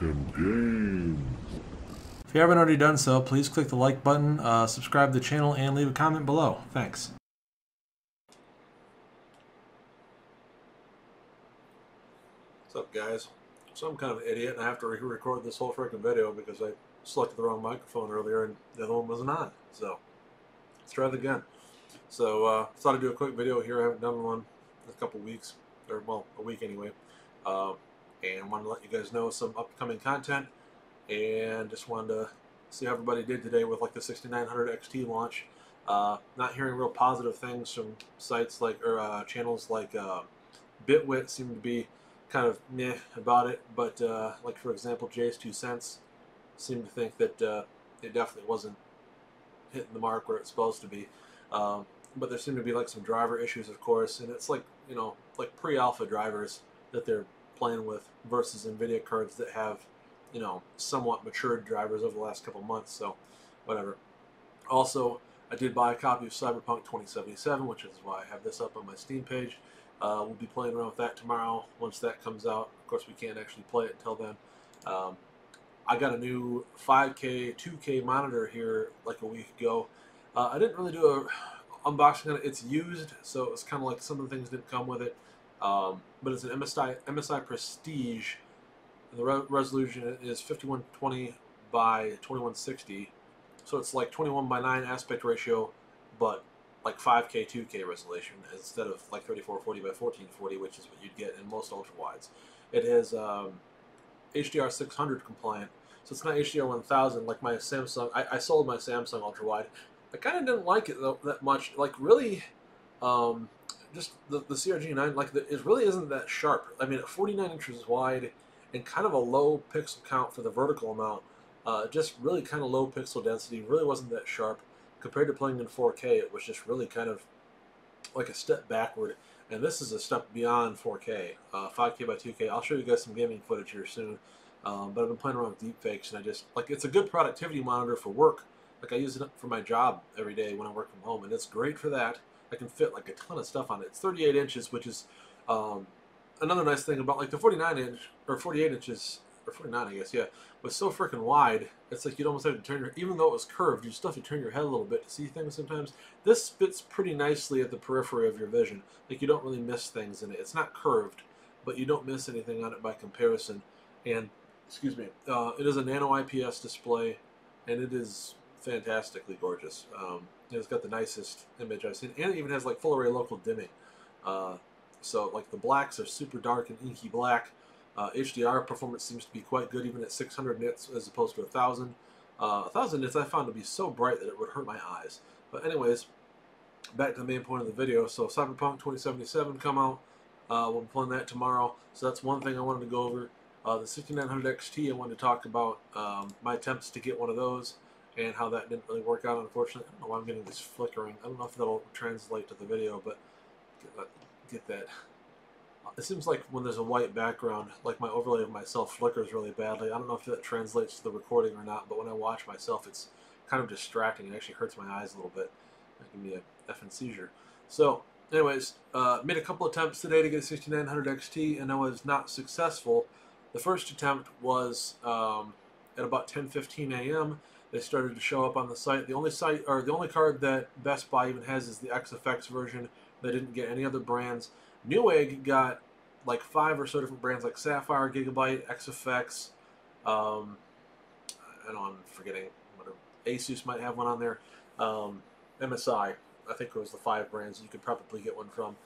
Talking games. If you haven't already done so, please click the like button, subscribe to the channel, and leave a comment below. Thanks. What's up, guys? So I'm kind of an idiot, and I have to re-record this whole freaking video because I selected the wrong microphone earlier, and the other one wasn't on. So let's try it again. So thought I'd do a quick video here. I haven't done one in a couple weeks, or well, a week anyway. And wanted to let you guys know some upcoming content, and just wanted to see how everybody did today with like the 6900 XT launch. Not hearing real positive things from sites like or channels like Bitwit seem to be kind of meh about it, but like for example, Jay's 2 cents seemed to think that it definitely wasn't hitting the mark where it's supposed to be. But there seem to be like some driver issues, of course, and it's like, you know, like pre-alpha drivers that they're playing with versus NVIDIA cards that have, you know, somewhat matured drivers over the last couple months. So whatever. Also, I did buy a copy of Cyberpunk 2077, which is why I have this up on my Steam page. We'll be playing around with that tomorrow once that comes out. Of course, we can't actually play it until then. I got a new 5K, 2K monitor here like a week ago. I didn't really do a unboxing on it. It's used, so it's kind of like some of the things didn't come with it. But it's an MSI Prestige. And the resolution is 5120 by 2160. So it's like 21:9 aspect ratio, but like 5K, 2K resolution instead of like 3440 by 1440, which is what you'd get in most ultra wides. It is HDR 600 compliant, so it's not HDR 1000 like my Samsung. I sold my Samsung ultra wide. I kind of didn't like it though that much. Like really, just the CRG9, like it really isn't that sharp. I mean, at 49 inches wide and kind of a low pixel count for the vertical amount. Just really kind of low pixel density, really wasn't that sharp. Compared to playing in 4K, it was just really kind of like a step backward. And this is a step beyond 4K, 5K by 2K. I'll show you guys some gaming footage here soon. But I've been playing around with deepfakes, and I just, like, it's a good productivity monitor for work. Like, I use it for my job every day when I work from home, and it's great for that. I can fit, like, a ton of stuff on it. It's 38 inches, which is another nice thing about, like, the 49 inch, or 48 inches, or 49, I guess, yeah, was so freaking wide, it's like you'd almost have to turn your, even though it was curved, you still have to turn your head a little bit to see things sometimes. This fits pretty nicely at the periphery of your vision. Like, you don't really miss things in it. It's not curved, but you don't miss anything on it by comparison. And, excuse me, it is a nano IPS display, and it is fantastically gorgeous. It's got the nicest image I've seen, and it even has, like, full array local dimming. So, like, the blacks are super dark and inky black. HDR performance seems to be quite good, even at 600 nits as opposed to 1,000. 1,000 nits I found to be so bright that it would hurt my eyes. But anyways, back to the main point of the video. So Cyberpunk 2077 come out. We'll be playing that tomorrow. So that's one thing I wanted to go over. The 6900 XT, I wanted to talk about my attempts to get one of those and how that didn't really work out, unfortunately. I don't know why I'm getting this flickering. I don't know if that'll translate to the video, but get that. It seems like when there's a white background, like my overlay of myself flickers really badly. I don't know if that translates to the recording or not, but when I watch myself, it's kind of distracting. It actually hurts my eyes a little bit. It can be a effing seizure. So, anyways, made a couple attempts today to get a 6900 XT, and I was not successful. The first attempt was at about 10:15 a.m. They started to show up on the site. The only card that Best Buy even has is the XFX version. They didn't get any other brands. Newegg got like 5 or so different brands like Sapphire, Gigabyte, XFX, I know I'm forgetting, whatever. Asus might have one on there, MSI, I think it was the 5 brands you could probably get one from.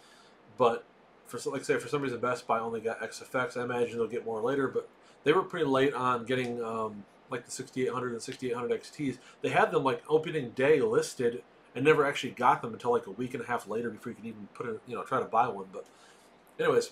But for, like say, for some reason Best Buy only got XFX. I imagine they'll get more later, but they were pretty late on getting like the 6800 and 6800 XTs. They had them like opening day listed and never actually got them until like a week and a half later before you could even put in, you know, try to buy one. But anyways,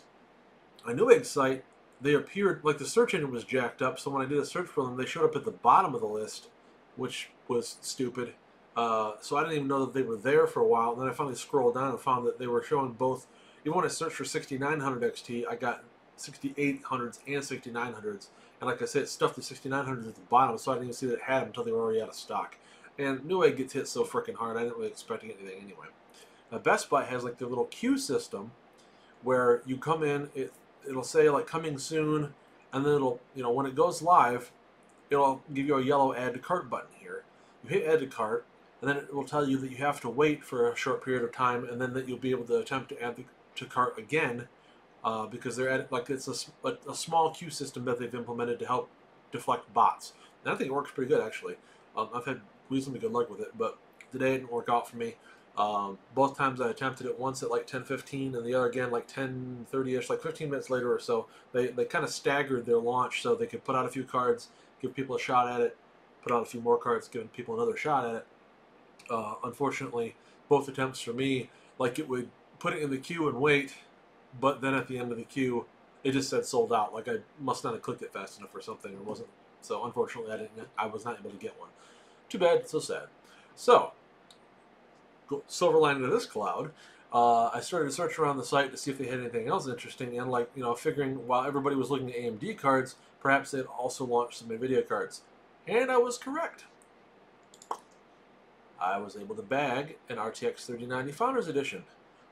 on Newegg's site, they appeared, like the search engine was jacked up, so when I did a search for them, they showed up at the bottom of the list, which was stupid. So I didn't even know that they were there for a while, and then I finally scrolled down and found that they were showing both. Even when I searched for 6900 XT, I got 6800s and 6900s, and like I said, it stuffed the 6900s at the bottom, so I didn't even see that it had them until they were already out of stock. And Newegg gets hit so freaking hard, I didn't really expect anything anyway. Best Buy has like their little queue system where you come in, it'll say like coming soon, and then it'll, when it goes live, it'll give you a yellow add to cart button here. You hit add to cart, and then it will tell you that you have to wait for a short period of time, and then that you'll be able to attempt to add to cart again, because they're at, like, it's a small queue system that they've implemented to help deflect bots. And I think it works pretty good, actually. I've had reasonably good luck with it, but today it didn't work out for me. Both times I attempted it, once at like 10:15 and the other again like 10:30ish, like 15 minutes later or so. They kind of staggered their launch so they could put out a few cards, give people a shot at it, put out a few more cards, giving people another shot at it. Unfortunately, both attempts for me, like, it would put it in the queue and wait, but then at the end of the queue, it just said sold out. Like, I must not have clicked it fast enough or something, or wasn't. So unfortunately, I was not able to get one. Too bad, so sad. So, silver lining to this cloud, I started to search around the site to see if they had anything else interesting, and, like, figuring while everybody was looking at AMD cards, perhaps they'd also launch some NVIDIA cards. And I was correct. I was able to bag an RTX 3090 Founders Edition,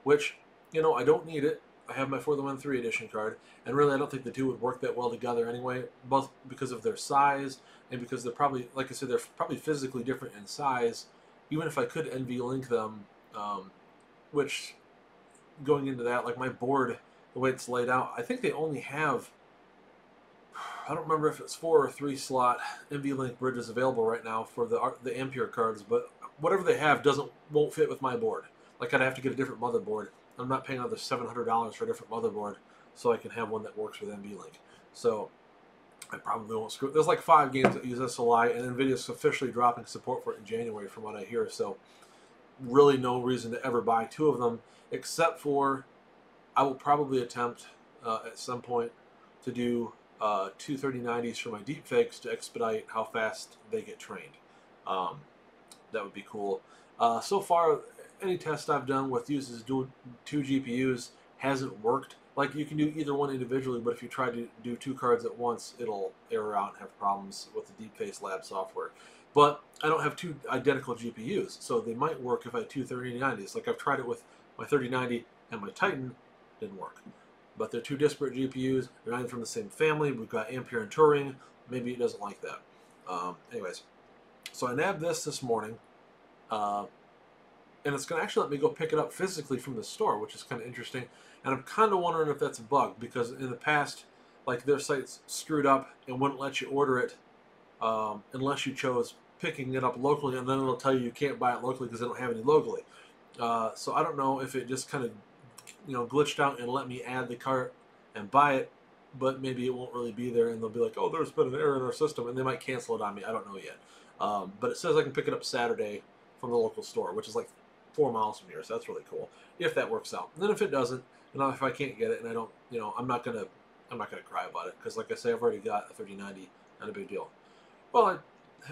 which, I don't need it. I have my For the Win 3 edition card, and really I don't think the two would work that well together anyway, both because of their size and because they're probably, like I said, they're probably physically different in size. Even if I could NVLink them, which, going into that, like, my board, the way it's laid out, I think they only have, I don't remember if it's 4 or 3 slot NVLink bridges available right now for the Ampere cards, but whatever they have won't fit with my board. Like, I'd have to get a different motherboard. I'm not paying another $700 for a different motherboard so I can have one that works with NVLink. So I probably won't screw it. There's like 5 games that use SLI, and NVIDIA's officially dropping support for it in January from what I hear. So really no reason to ever buy 2 of them, except for I will probably attempt at some point to do 2 3090s for my deepfakes to expedite how fast they get trained. That would be cool. So far, any test I've done with uses 2 GPUs hasn't worked. Like, you can do either one individually, but if you try to do 2 cards at once, it'll error out and have problems with the Deepface Lab software. But I don't have 2 identical GPUs, so they might work if I had 2 3090s. Like, I've tried it with my 3090 and my Titan, didn't work. But they're 2 disparate GPUs, they're not even from the same family, we've got Ampere and Turing, maybe it doesn't like that. Anyways, so I nabbed this morning, and it's going to actually let me go pick it up physically from the store, which is kind of interesting. And I'm kind of wondering if that's a bug, because in the past, like, their site's screwed up and wouldn't let you order it unless you chose picking it up locally, and then it'll tell you can't buy it locally because they don't have any locally. So I don't know if it just kind of, glitched out and let me add the cart and buy it, but maybe it won't really be there, and they'll be like, oh, there's been an error in our system, and they might cancel it on me. I don't know yet. But it says I can pick it up Saturday from the local store, which is like 4 miles from here, so that's really cool, if that works out. And then if it doesn't, if I can't get it and I don't, I'm not gonna cry about it, because, like I say, I've already got a 3090, not a big deal. Well, I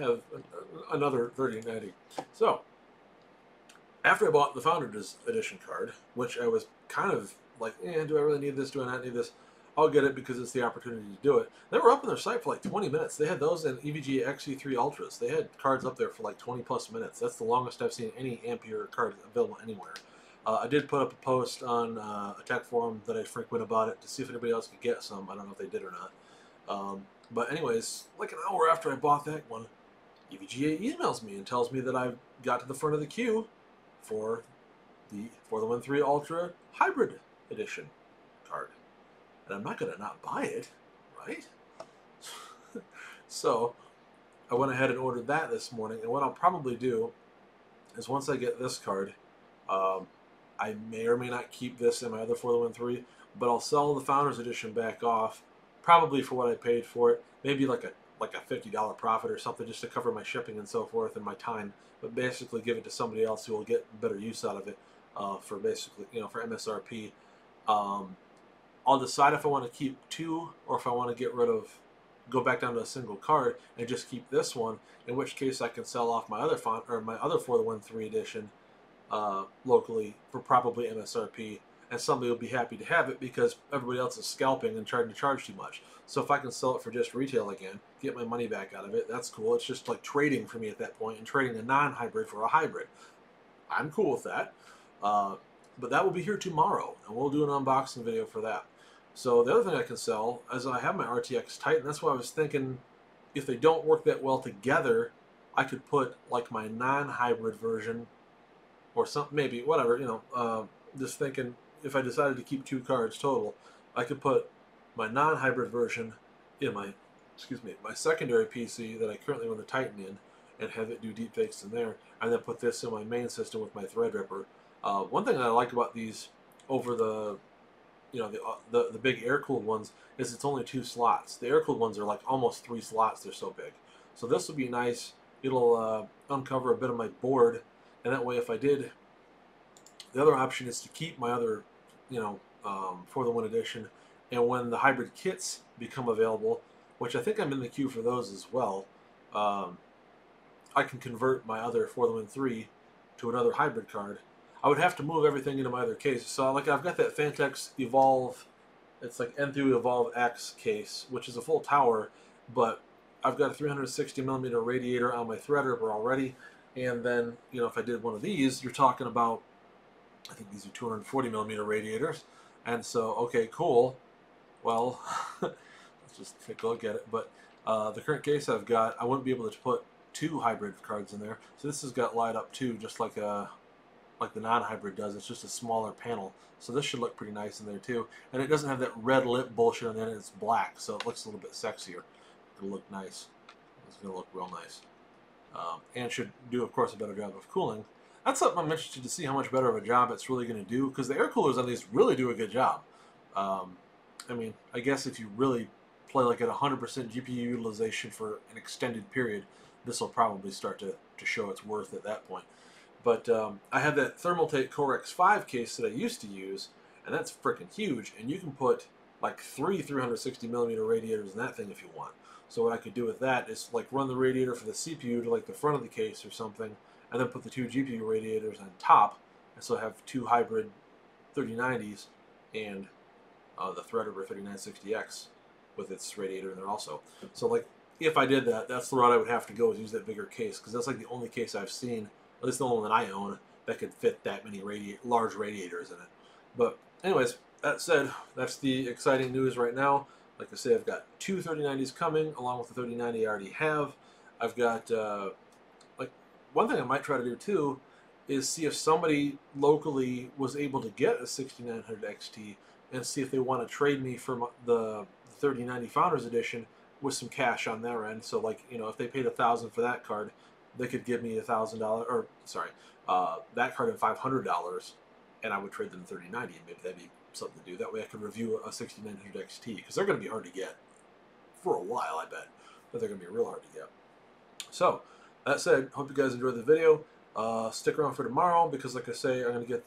have another 3090. So after I bought the Founders Edition card, which I was kind of like, do I really need this? Do I not need this? I'll get it because it's the opportunity to do it. They were up on their site for like 20 minutes. They had those in EVGA XE3 Ultras. They had cards up there for like 20 plus minutes. That's the longest I've seen any Ampere card available anywhere. I did put up a post on a tech forum that I frequent about it to see if anybody else could get some. I don't know if they did or not. But anyways, like an hour after I bought that one, EVGA emails me and tells me that I've got to the front of the queue for the Win 3 Ultra Hybrid Edition card. And I'm not going to not buy it, right? So I went ahead and ordered that this morning. And what I'll probably do is, once I get this card, I may or may not keep this in my other For the Win 3, but I'll sell the Founders Edition back off, probably for what I paid for it. Maybe like a $50 profit or something, just to cover my shipping and so forth and my time. But basically give it to somebody else who will get better use out of it for basically, for MSRP. I'll decide if I want to keep 2 or if I want to go back down to a single card and just keep this one. In which case, I can sell off my other For the Win 3 edition locally for probably MSRP, and somebody will be happy to have it because everybody else is scalping and trying to charge too much. So if I can sell it for just retail again, get my money back out of it, that's cool. It's just like trading for me at that point, and trading a non-hybrid for a hybrid. I'm cool with that. But that will be here tomorrow, and we'll do an unboxing video for that. So the other thing I can sell is I have my RTX Titan. That's why I was thinking if they don't work that well together, I could put like my non-hybrid version or something, maybe, whatever, just thinking if I decided to keep 2 cards total, I could put my non-hybrid version in my, my secondary PC that I currently run the Titan in and have it do deepfakes in there, and then put this in my main system with my Threadripper. One thing that I like about these over the the big air-cooled ones is it's only 2 slots. The air-cooled ones are like almost 3 slots. They're so big. So this will be nice. It'll uncover a bit of my board, and that way if I did, the other option is to keep my other, for the Win edition, and when the hybrid kits become available, which I think I'm in the queue for those as well, I can convert my other For the Win 3 to another hybrid card. I would have to move everything into my other case. So like I've got that Fantex Evolve, it's like N3 Evolve X case, which is a full tower, but I've got a 360mm radiator on my Threadripper already. And then, if I did one of these, you're talking about, I think these are 240mm radiators. And so, okay, cool. Well, let's just take a look at it. But the current case I've got, I wouldn't be able to put 2 hybrid cards in there. So this has got light up too, just like the non-hybrid does. It's just a smaller panel. So this should look pretty nice in there too. And it doesn't have that red lip bullshit on it. It's black, so it looks a little bit sexier. It'll look nice. It's going to look real nice. And should do, of course, a better job of cooling. That's something I'm interested to see how much better of a job it's really going to do, because the air coolers on these really do a good job. I mean, I guess if you really play like at 100% GPU utilization for an extended period, this will probably start to show its worth at that point. But I have that Thermaltake Core X5 case that I used to use, and that's freaking huge, and you can put like 3 360mm radiators in that thing if you want. So what I could do with that is like run the radiator for the CPU to like the front of the case or something, and then put the 2 GPU radiators on top, and so have 2 hybrid 3090s and the Threadripper 3960X with its radiator in there also. So like if I did that, that's the route I would have to go, is use that bigger case, because that's like the only case I've seen, at least the only one that I own, that could fit that many large radiators in it. But anyways, that said, that's the exciting news right now. Like I say, I've got 2 3090s coming, along with the 3090 I already have. I've got, like, one thing I might try to do too is see if somebody locally was able to get a 6900 XT and see if they want to trade me for the 3090 Founders Edition with some cash on their end. So, like, if they paid $1,000 for that card, they could give me $1,000, or sorry, that card at $500, and I would trade them 3090, and maybe that'd be something to do. That way I could review a 6900 XT, because they're going to be hard to get for a while, I bet. But they're going to be real hard to get. So, that said, hope you guys enjoyed the video. Stick around for tomorrow, because like I say, I'm going to get,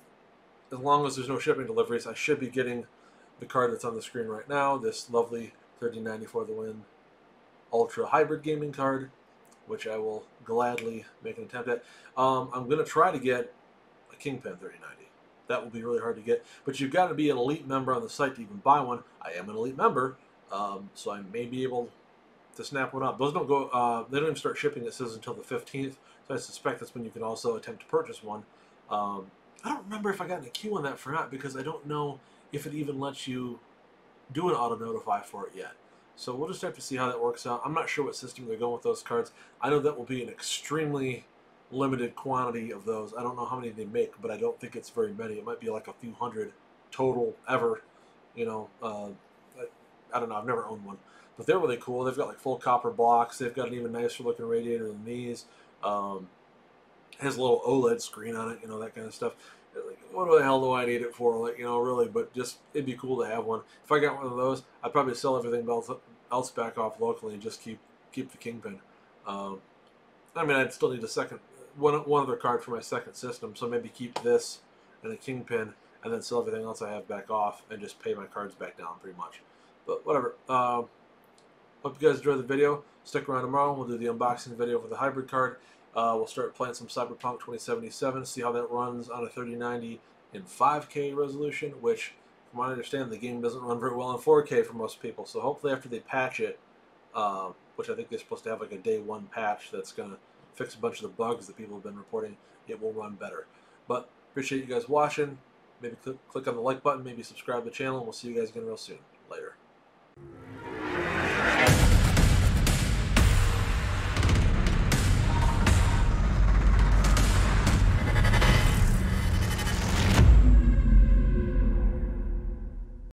as long as there's no shipping deliveries, I should be getting the card that's on the screen right now, this lovely 3090 For the Win Ultra Hybrid Gaming card, which I will gladly make an attempt at. I'm going to try to get a Kingpin 3090. That will be really hard to get, but you've got to be an elite member on the site to even buy one. I am an elite member, so I may be able to snap one up. Those don't go, they don't even start shipping, it says, until the 15th, so I suspect that's when you can also attempt to purchase one. I don't remember if I got in a queue on that for not, because I don't know if it even lets you do an auto notify for it yet. So we'll just have to see how that works out. I'm not sure what system they're going with those cards. I know that will be an extremely limited quantity of those. I don't know how many they make, but I don't think it's very many. It might be like a few hundred total ever. I don't know. I've never owned one. But they're really cool. They've got like full copper blocks. They've got an even nicer looking radiator than these. Has a little OLED screen on it, that kind of stuff. Like, what the hell do I need it for? Like, really, but just, it'd be cool to have one. If I got one of those, I'd probably sell everything else back off locally and just keep the Kingpin. I mean, I'd still need a second, one other card for my second system, so maybe keep this and a Kingpin, and then sell everything else I have back off and just pay my cards back down, pretty much. But whatever. Hope you guys enjoyed the video. Stick around tomorrow. We'll do the unboxing video for the hybrid card. We'll start playing some Cyberpunk 2077, see how that runs on a 3090 in 5K resolution, which, from what I understand, the game doesn't run very well in 4K for most people. So hopefully after they patch it, which I think they're supposed to have like a day 1 patch that's going to fix a bunch of the bugs that people have been reporting, it will run better. But appreciate you guys watching. Maybe click on the like button, maybe subscribe to the channel, and we'll see you guys again real soon.